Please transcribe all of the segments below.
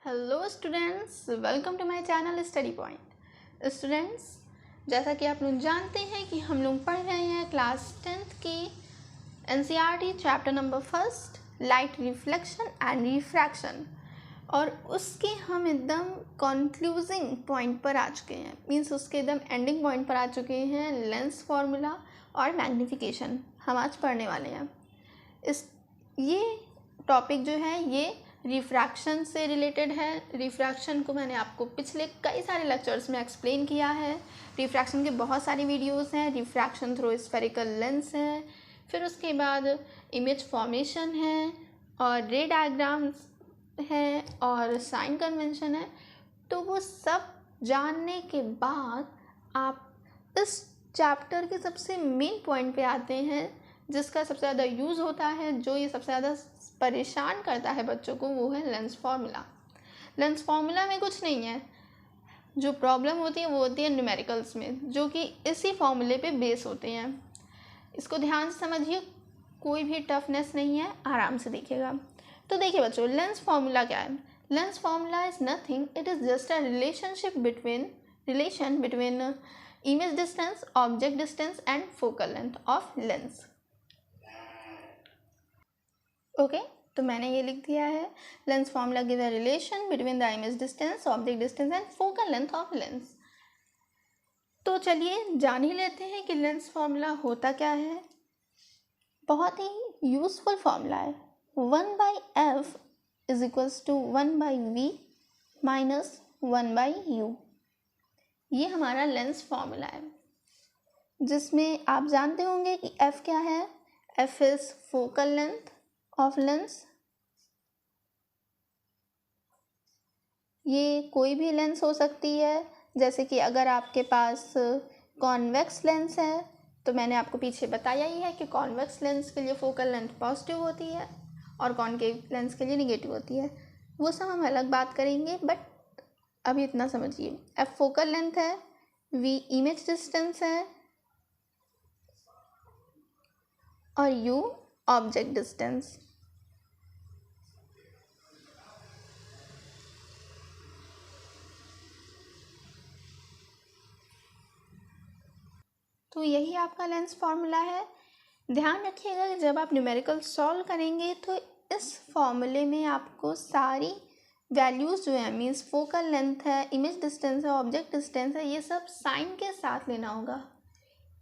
Hello students, welcome to my channel study point. Students, जैसा कि आप लोग जानते हैं कि हम लोग पढ़ रहे हैं क्लास 10th की NCERT chapter number 1 light reflection and refraction, और उसके हम एकदम कंक्लूजिंग पॉइंट पर आ चुके हैं। मीन्स उसके एकदम एंडिंग पॉइंट पर आ चुके हैं। लेंस फार्मूला और मैग्नीफिकेशन हम आज पढ़ने वाले हैं। ये टॉपिक जो है ये रिफ्रैक्शन से रिलेटेड है। रिफ्रैक्शन को मैंने आपको पिछले कई सारे लेक्चर्स में एक्सप्लेन किया है। रिफ्रैक्शन के बहुत सारी वीडियोस हैं। रिफ्रैक्शन थ्रू स्फेरिकल लेंस है, फिर उसके बाद इमेज फॉर्मेशन है, और रे डायग्राम्स है, और साइन कन्वेंशन है। तो वो सब जानने के बाद आप इस चैप्टर के सबसे मेन पॉइंट पे आते हैं, जिसका सबसे ज़्यादा यूज़ होता है, जो ये सबसे ज़्यादा परेशान करता है बच्चों को, वो है लेंस फार्मूला। लेंस फार्मूला में कुछ नहीं है। जो प्रॉब्लम होती है वो होती है न्यूमेरिकल्स में, जो कि इसी फॉर्मूले पे बेस होते हैं। इसको ध्यान से समझिए, कोई भी टफनेस नहीं है, आराम से देखिएगा। तो देखिए बच्चों, लेंस फार्मूला क्या है। Lens formula is nothing, it is just a relation between image distance, object distance and focal length of lens. Okay, तो मैंने ये लिख दिया है, lens formula give a relation between the image distance, object distance and focal length of lens. तो चलिए जान ही लेते हैं कि लेंस फार्मूला होता क्या है। बहुत ही यूजफुल फार्मूला है। 1/f is equals to 1/v minus 1/u। ये हमारा लेंस फार्मूला है, जिसमें आप जानते होंगे कि f क्या है। f is focal length of lens. ये कोई भी लेंस हो सकती है, जैसे कि अगर आपके पास कॉन्वेक्स लेंस है, तो मैंने आपको पीछे बताया ही है कि कॉन्वेक्स लेंस के लिए फोकल लेंथ पॉजिटिव होती है और कॉनकेव लेंस के लिए निगेटिव होती है। वो सब हम अलग बात करेंगे, बट अभी इतना समझिए। एफ फोकल लेंथ है, वी इमेज डिस्टेंस है, और यू ऑब्जेक्ट डिस्टेंस। तो यही आपका लेंस फार्मूला है। ध्यान रखिएगा कि जब आप न्यूमेरिकल सॉल्व करेंगे तो इस फॉर्मूले में आपको सारी वैल्यूज़ जो है, मीन्स फोकल लेंथ है, इमेज डिस्टेंस है, ऑब्जेक्ट डिस्टेंस है, ये सब साइन के साथ लेना होगा।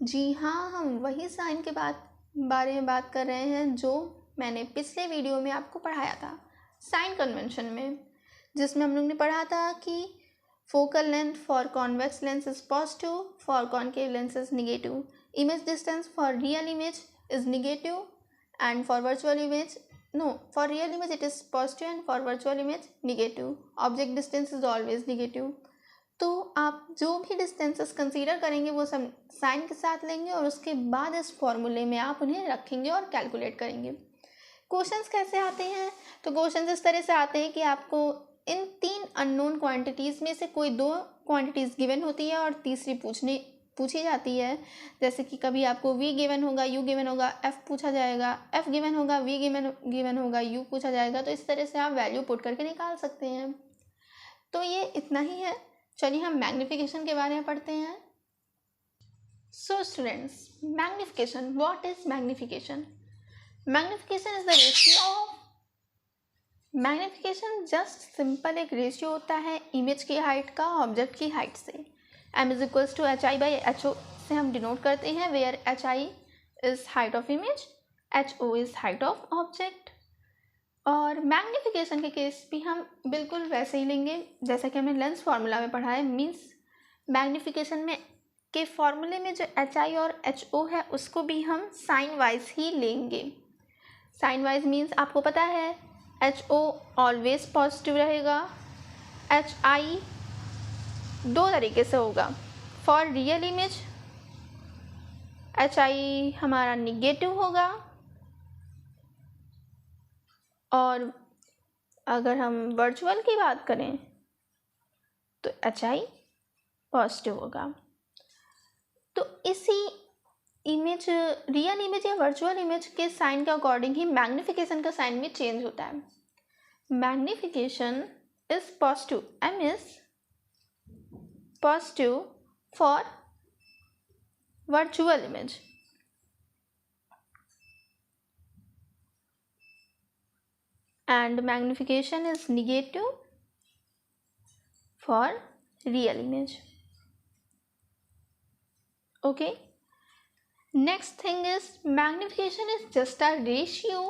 जी हाँ, हम वही साइन के बारे में बात कर रहे हैं जो मैंने पिछले वीडियो में आपको पढ़ाया था, साइन कन्वेंशन में, जिसमें हम लोग ने पढ़ा था कि focal length for convex lens is positive, for concave lens is negative, image distance for real image is negative, and for virtual image, no, for real image it is positive and for virtual image negative, object distance is always negative। तो आप जो भी distances consider करेंगे वो सब sign के साथ लेंगे, और उसके बाद इस फॉर्मूले में आप उन्हें रखेंगे और कैलकुलेट करेंगे। क्वेश्चंस कैसे आते हैं? तो क्वेश्चंस इस तरह से आते हैं कि आपको इन 3 अननोन क्वांटिटीज़ में से कोई 2 क्वांटिटीज़ गिवन होती है और तीसरी पूछी जाती है। जैसे कि कभी आपको v गिवन होगा, u गिवन होगा, f पूछा जाएगा, f गिवन होगा, v गिवन होगा, u पूछा जाएगा। तो इस तरह से आप वैल्यू पुट करके निकाल सकते हैं। तो ये इतना ही है। चलिए हम मैग्नीफिकेशन के बारे में पढ़ते हैं। So students, magnification, what is magnification? Magnification is the ratio of, magnification just simple एक रेशियो होता है इमेज की हाइट का ऑब्जेक्ट की हाइट से। m is equals to HI/HO से हम डिनोट करते हैं, where HI is height of image, HO is height of object. और मैग्नीफिकेशन के केस भी हम बिल्कुल वैसे ही लेंगे जैसा कि हमने लेंस फार्मूला में पढ़ा है। मीन्स मैग्नीफिकेशन में के फॉर्मूले में जो HI और HO है उसको भी हम साइन वाइज ही लेंगे। साइन वाइज मीन्स आपको पता है HO ऑलवेज पॉजिटिव रहेगा, HI 2 तरीके से होगा। फॉर रियल इमेज HI हमारा निगेटिव होगा, और अगर हम वर्चुअल की बात करें तो HI पॉजिटिव होगा। तो इसी इमेज, रियल इमेज या वर्चुअल इमेज के साइन के अकॉर्डिंग ही मैग्नीफिकेशन का साइन भी चेंज होता है। Magnification is positive. M is positive for virtual image. And magnification is negative for real image. Okay. Next thing is magnification is just a ratio,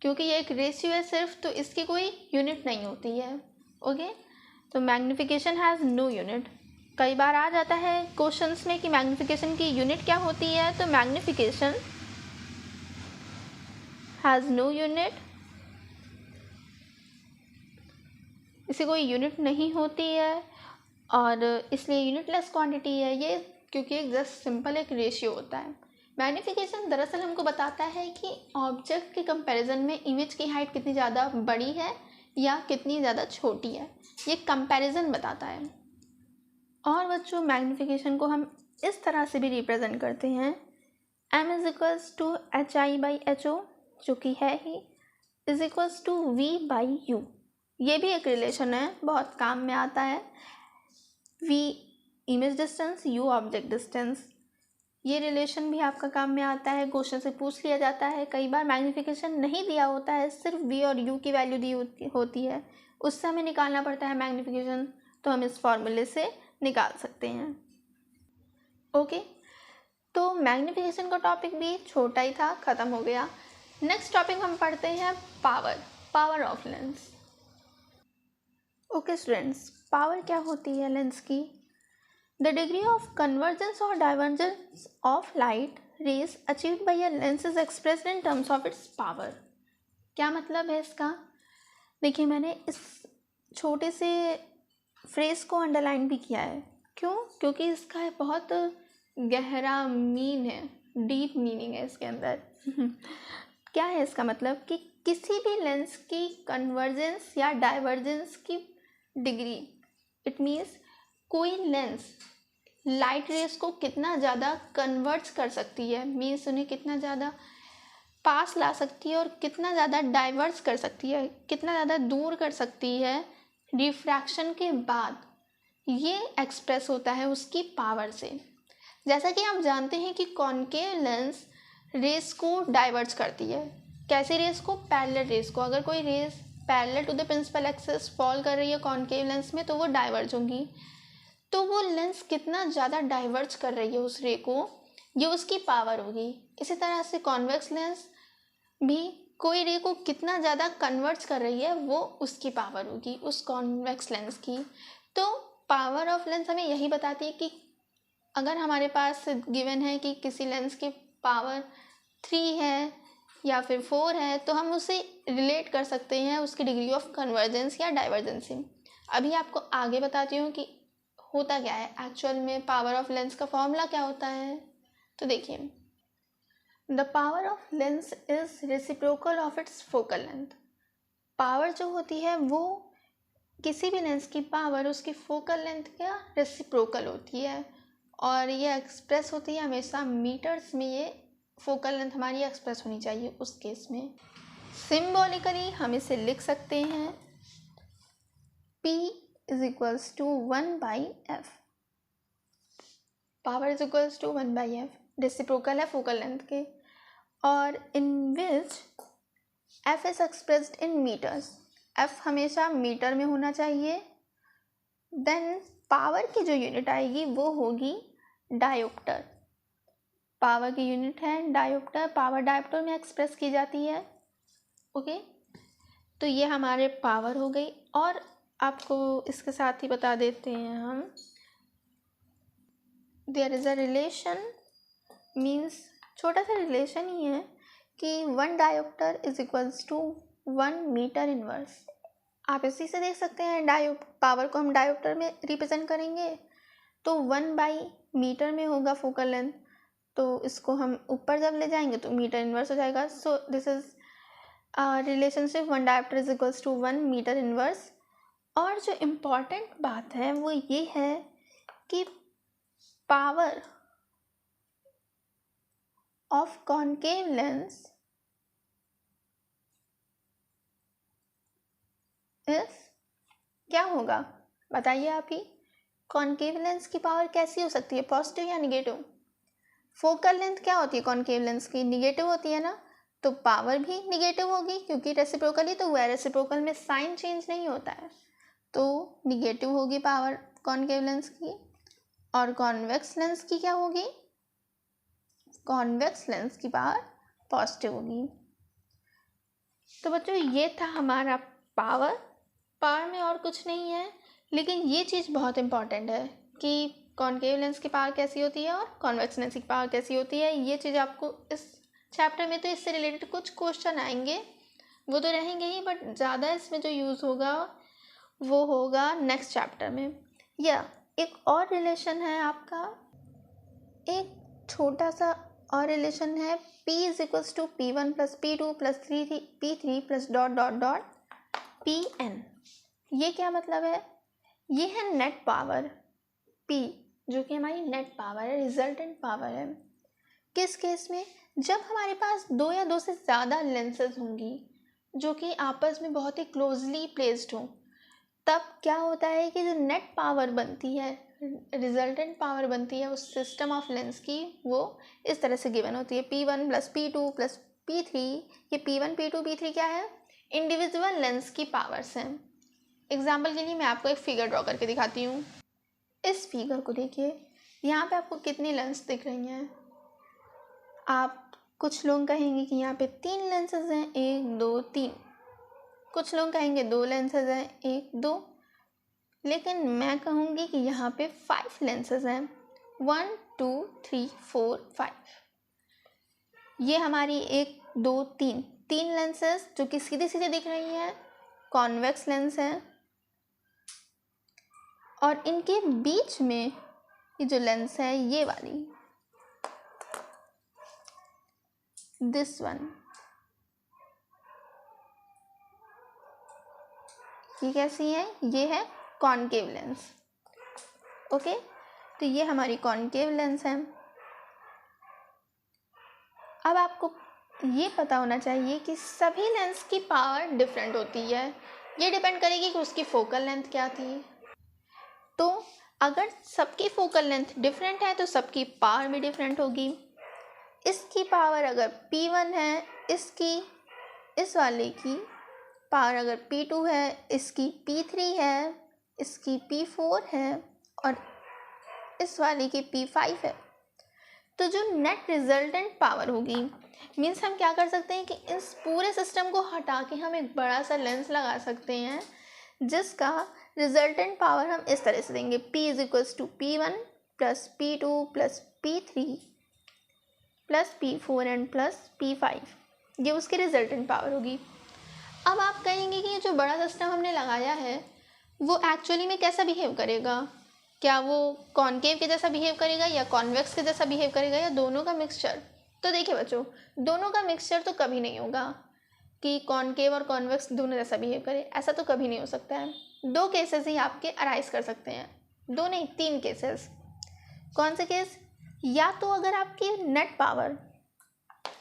क्योंकि ये एक ratio है सिर्फ, तो इसकी कोई यूनिट नहीं होती है. ओके, तो मैग्नीफिकेशन हैज़ नो यूनिट. कई बार आ जाता है क्वेश्चंस में कि मैग्नीफिकेशन की यूनिट क्या होती है, तो मैग्नीफिकेशन हैज़ नो यूनिट, इसे कोई यूनिट नहीं होती है और इसलिए यूनिटलेस क्वांटिटी है ये, क्योंकि एक जस्ट सिंपल एक रेशियो होता है. मैग्नीफिकेशन दरअसल हमको बताता है कि ऑब्जेक्ट के कंपैरिजन में इमेज की हाइट कितनी ज़्यादा बड़ी है या कितनी ज़्यादा छोटी है, ये कंपैरिजन बताता है. और बच्चों मैग्नीफिकेशन को हम इस तरह से भी रिप्रेजेंट करते हैं, m is equals to HI/HO जो कि है ही, इज इक्वल्स टू V/U. ये भी एक रिलेशन है, बहुत काम में आता है. V image distance, U object distance, ये रिलेशन भी आपका काम में आता है, क्वेश्चन से पूछ लिया जाता है. कई बार मैग्नीफिकेशन नहीं दिया होता है, सिर्फ V और U की वैल्यू दी होती है, उससे हमें निकालना पड़ता है मैग्नीफिकेशन, तो हम इस फॉर्मूले से निकाल सकते हैं. ओके, तो मैग्नीफिकेशन का टॉपिक भी छोटा ही था, ख़त्म हो गया. नेक्स्ट टॉपिक हम पढ़ते हैं power of lens. Okay students, power क्या होती है लेंस की? The degree of convergence or divergence of light rays achieved by a lens is expressed in terms of its power. क्या मतलब है इसका? देखिए, मैंने इस छोटे से फ्रेज को अंडरलाइन भी किया है. क्यों? क्योंकि इसका बहुत गहरा मीन है, डीप मीनिंग है इसके अंदर. क्या है इसका मतलब? कि किसी भी लेंस की कन्वर्जेंस या डाइवर्जेंस की डिग्री, इट मीन्स कोई लेंस लाइट रेस को कितना ज़्यादा कन्वर्ट्स कर सकती है, मीन्स उन्हें कितना ज़्यादा पास ला सकती है और कितना ज़्यादा डाइवर्स कर सकती है, कितना ज़्यादा दूर कर सकती है रिफ्रैक्शन के बाद, ये एक्सप्रेस होता है उसकी पावर से. जैसा कि आप जानते हैं कि कॉनकेव लेंस रेस को डाइवर्स करती है. कैसी रेस को? पैरेलल रेस को. अगर कोई rays parallel to the principal axis fall कर रही है कॉनकेव लेंस में, तो वो डाइवर्ज होंगी. तो वो लेंस कितना ज़्यादा डाइवर्ज कर रही है उस रे को, ये उसकी पावर होगी. इसी तरह से कॉन्वेक्स लेंस भी कोई रे को कितना ज़्यादा कन्वर्ट्स कर रही है, वो उसकी पावर होगी, उस कॉन्वेक्स लेंस की. तो पावर ऑफ लेंस हमें यही बताती है कि अगर हमारे पास गिवन है कि किसी लेंस की पावर 3 है या फिर 4 है, तो हम उसे रिलेट कर सकते हैं उसकी डिग्री ऑफ कन्वर्जेंस या डाइवर्जेंस से. अभी आपको आगे बताती हूँ कि होता क्या है एक्चुअल में, पावर ऑफ लेंस का फॉर्मूला क्या होता है. तो देखिए, the power of lens is reciprocal of its focal length. Power जो होती है वो किसी भी लेंस की पावर उसकी फोकल लेंथ का रेसिप्रोकल होती है, और ये एक्सप्रेस होती है हमेशा मीटर्स में. ये फोकल लेंथ हमारी एक्सप्रेस होनी चाहिए उस केस में. सिम्बॉलिकली हम इसे लिख सकते हैं, P is equals to 1/f. Power is equals to 1/f. Reciprocal है फोकल लेंथ के, और in which f is expressed in metres. f हमेशा मीटर में होना चाहिए. देन पावर की जो यूनिट आएगी वो होगी डायोप्टर. पावर की यूनिट है डायोप्टर. पावर डायोप्टर में एक्सप्रेस की जाती है. ओके, तो ये हमारे पावर हो गई. और आपको इसके साथ ही बता देते हैं हम, there is a relation, means छोटा सा रिलेशन ही है कि 1 dioptre is equals to 1 metre inverse. आप इसी से देख सकते हैं, पावर को हम डायोप्टर में रिप्रेजेंट करेंगे तो 1/मीटर में होगा फोकल लेंथ, तो इसको हम ऊपर जब ले जाएंगे तो मीटर इनवर्स हो जाएगा. So this is relationship 1 dioptre is equals to 1 metre inverse. और जो इम्पॉर्टेंट बात है वो ये है कि power of concave lens is क्या होगा बताइए आप ही। कॉनकेव लेंस की पावर कैसी हो सकती है, पॉजिटिव या निगेटिव? फोकल लेंथ क्या होती है कॉनकेव लेंस की, निगेटिव होती है ना, तो पावर भी निगेटिव होगी क्योंकि रेसिप्रोकली तो हुआ है, रेसिप्रोकल में साइन चेंज नहीं होता है, तो निगेटिव होगी पावर कॉनकेव लेंस की। और कॉन्वेक्स लेंस की क्या होगी, कॉन्वेक्स लेंस की पावर पॉजिटिव होगी। तो बच्चों ये था हमारा पावर में और कुछ नहीं है, लेकिन ये चीज़ बहुत इंपॉर्टेंट है कि कॉनकेव लेंस की पावर कैसी होती है और कॉन्वेक्स लेंस की पावर कैसी होती है। ये चीज़ आपको इस चैप्टर में तो इससे रिलेटेड कुछ क्वेश्चन आएंगे, वो तो रहेंगे ही, बट ज़्यादा इसमें जो यूज़ होगा वो होगा नेक्स्ट चैप्टर में। या एक और रिलेशन है आपका, एक छोटा सा और रिलेशन है, P is equals to P1 plus P2 plus P3 plus dot dot dot Pn। ये क्या मतलब है, ये है नेट पावर P, जो कि हमारी नेट पावर है, रिजल्टेंट पावर है। किस केस में, जब हमारे पास दो या दो से ज़्यादा लेंसेज होंगी जो कि आपस में बहुत ही क्लोजली प्लेस्ड हों, तब क्या होता है कि जो नेट पावर बनती है, रिजल्टेंट पावर बनती है उस सिस्टम ऑफ लेंस की, वो इस तरह से गिवन होती है, P1 plus P2 plus P3। ये P1 P2 P3 क्या है, इंडिविजुअल लेंस की पावर्स हैं। एग्जाम्पल के लिए मैं आपको एक फिगर ड्रॉ करके दिखाती हूँ। इस फिगर को देखिए, यहाँ पे आपको कितनी लेंस दिख रही हैं, आप कुछ लोग कहेंगे कि यहाँ पे 3 लेंसेज हैं, 1 2 3, कुछ लोग कहेंगे 2 लेंसेज हैं, 1 2, लेकिन मैं कहूँगी कि यहाँ पे 5 लेंसेज हैं, 1 2 3 4 5। ये हमारी 1 2 3 लेंसेज जो कि सीधे सीधे दिख रही हैं, कॉन्वेक्स लेंस है। और इनके बीच में ये जो लेंस है, ये वाली, दिस वन, ये कैसी है, ये है कॉनकेव लेंस। ओके, तो ये हमारी कॉनकेव लेंस है। अब आपको ये पता होना चाहिए कि सभी लेंस की पावर डिफरेंट होती है, ये डिपेंड करेगी कि उसकी फोकल लेंथ क्या थी। तो अगर सबकी फोकल लेंथ डिफरेंट है तो सबकी पावर भी डिफरेंट होगी। इसकी पावर अगर P1 है, इसकी इस वाले की पावर अगर P2 है, इसकी P3 है, इसकी P4 है और इस वाले की P5 है, तो जो नेट रिजल्टेंट पावर होगी, मीन्स हम क्या कर सकते हैं कि इस पूरे सिस्टम को हटा के हम एक बड़ा सा लेंस लगा सकते हैं जिसका रिजल्टेंट पावर हम इस तरह से देंगे, P is equals to P1 plus P2 plus P3 plus P4 and plus P5। ये उसकी रिजल्टेंट पावर होगी। अब आप कहेंगे कि ये जो बड़ा सिस्टम हमने लगाया है वो एक्चुअली में कैसा बिहेव करेगा, क्या वो कॉनकेव के जैसा बिहेव करेगा या कॉन्वेक्स के जैसा बिहेव करेगा या दोनों का मिक्सचर। तो देखिए बच्चों, दोनों का मिक्सचर तो कभी नहीं होगा कि कॉनकेव और कॉन्वेक्स दोनों जैसा बिहेव करे, ऐसा तो कभी नहीं हो सकता है। 2 केसेस ही आपके अराइज कर सकते हैं, 2 नहीं 3 केसेस। कौन से केस, या तो अगर आपकी नेट पावर,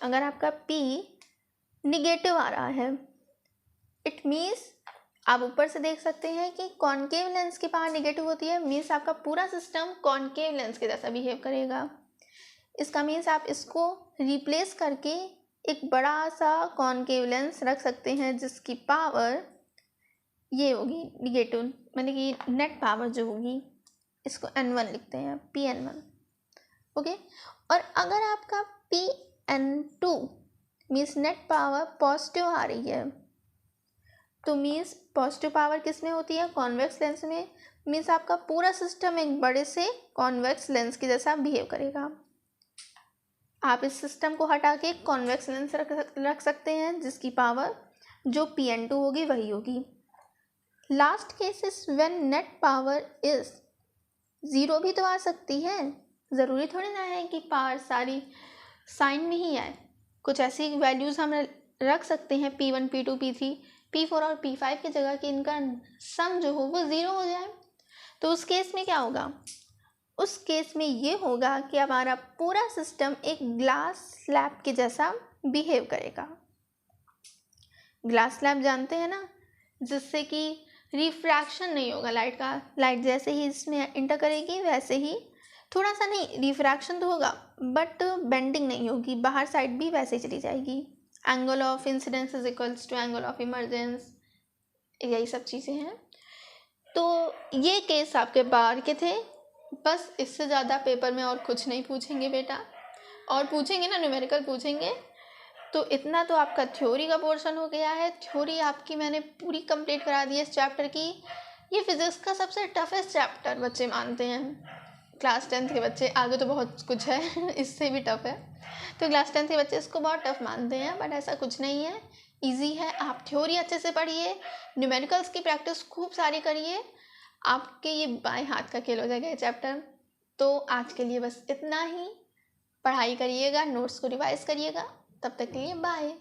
अगर आपका P निगेटिव आ रहा है, इट मीन्स आप ऊपर से देख सकते हैं कि कॉनकेव लेंस की पावर निगेटिव होती है, मीन्स आपका पूरा सिस्टम कॉनकेव लेंस के जैसा बिहेव करेगा। इसका मीन्स आप इसको रिप्लेस करके एक बड़ा सा कॉनकेव लेंस रख सकते हैं जिसकी पावर ये होगी निगेटिव, मतलब कि नेट पावर जो होगी, इसको N1 लिखते हैं, PN1। ओके, और अगर आपका PN2 means net power positive आ रही है, तो मीन्स पॉजिटिव पावर किस में होती है, कॉन्वेक्स लेंस में, मीन्स आपका पूरा सिस्टम एक बड़े से कॉन्वेक्स लेंस की जैसा बिहेव करेगा। आप इस सिस्टम को हटा के कॉन्वेक्स लेंस रख सकते हैं जिसकी पावर जो PN2 होगी वही होगी। Last case is when net power is 0 भी तो आ सकती है, ज़रूरी थोड़ी ना है कि पावर सारी साइन में ही आए, कुछ ऐसी वैल्यूज़ हम रख सकते हैं P1 P2 P3 P4 और P5 की जगह कि इनका सम जो हो वो 0 हो जाए। तो उस केस में क्या होगा, उस केस में ये होगा कि हमारा पूरा सिस्टम एक ग्लास स्लैब के जैसा बिहेव करेगा। ग्लास स्लैब जानते हैं ना, जिससे कि रिफ्रैक्शन नहीं होगा लाइट का। लाइट जैसे ही इसमें इंटर करेगी वैसे ही, थोड़ा सा नहीं, रिफ्रैक्शन तो होगा बट बेंडिंग नहीं होगी, बाहर साइड भी वैसे ही चली जाएगी। Angle of incidence is equals to angle of emergence, यही सब चीज़ें हैं। तो ये केस आपके बाहर के थे, बस इससे ज़्यादा पेपर में और कुछ नहीं पूछेंगे बेटा, और पूछेंगे ना न्यूमेरिकल पूछेंगे। तो इतना तो आपका थ्योरी का पोर्शन हो गया है। थ्योरी आपकी मैंने पूरी कंप्लीट करा दी है इस चैप्टर की। ये फिज़िक्स का सबसे टफेस्ट चैप्टर बच्चे मानते हैं, क्लास 10th के बच्चे। आगे तो बहुत कुछ है इससे भी टफ है, तो क्लास 10th के बच्चे इसको बहुत टफ मानते हैं, बट ऐसा कुछ नहीं है, इजी है। आप थ्योरी अच्छे से पढ़िए, न्यूमेरिकल्स की प्रैक्टिस खूब सारी करिए, आपके ये बाएं हाथ का खेल हो जाएगा ये चैप्टर। तो आज के लिए बस इतना ही। पढ़ाई करिएगा, नोट्स को रिवाइज करिएगा। तब तक के लिए बाय।